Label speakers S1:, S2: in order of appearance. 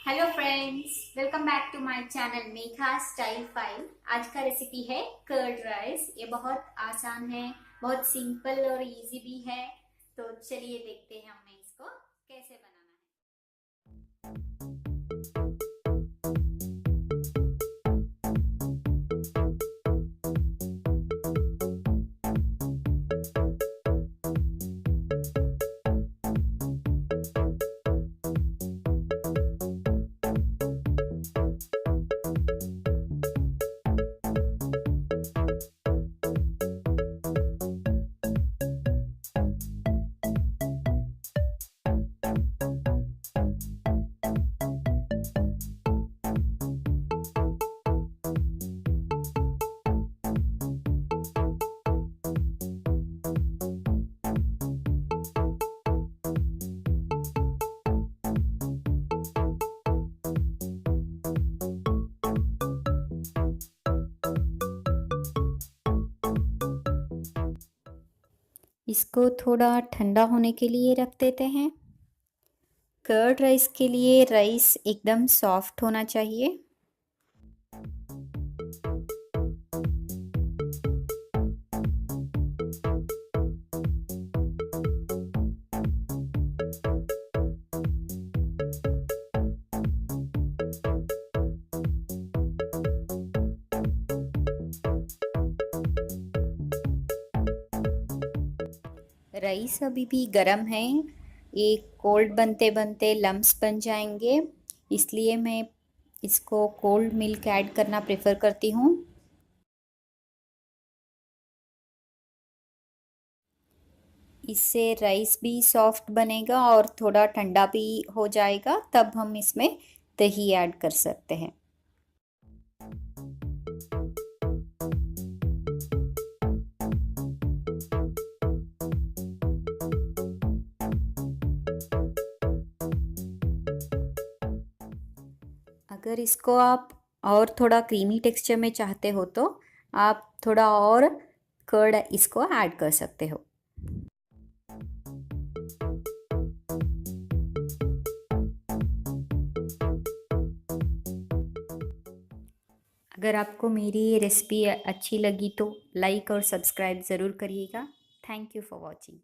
S1: Hello friends, welcome back to my channel Megha style file. आज का recipe है curd rice. ये बहुत आसान है, बहुत सिंपल और इजी भी है। तो चलिए देखते हैं हमें इसको कैसे बनाना है। इसको थोड़ा ठंडा होने के लिए रख देते हैं। कर्ड राइस के लिए राइस एकदम सॉफ्ट होना चाहिए। राइस अभी भी गर्म है, ये कोल्ड बनते बनते लम्स बन जाएंगे, इसलिए मैं इसको कोल्ड मिल्क ऐड करना प्रेफर करती हूँ। इससे राइस भी सॉफ्ट बनेगा और थोड़ा ठंडा भी हो जाएगा, तब हम इसमें दही ऐड कर सकते हैं। अगर इसको आप और थोड़ा क्रीमी टेक्सचर में चाहते हो तो आप थोड़ा और कर्ड इसको ऐड कर सकते हो। अगर आपको मेरी ये रेसिपी अच्छी लगी तो लाइक और सब्सक्राइब ज़रूर करिएगा। Thank you for watching.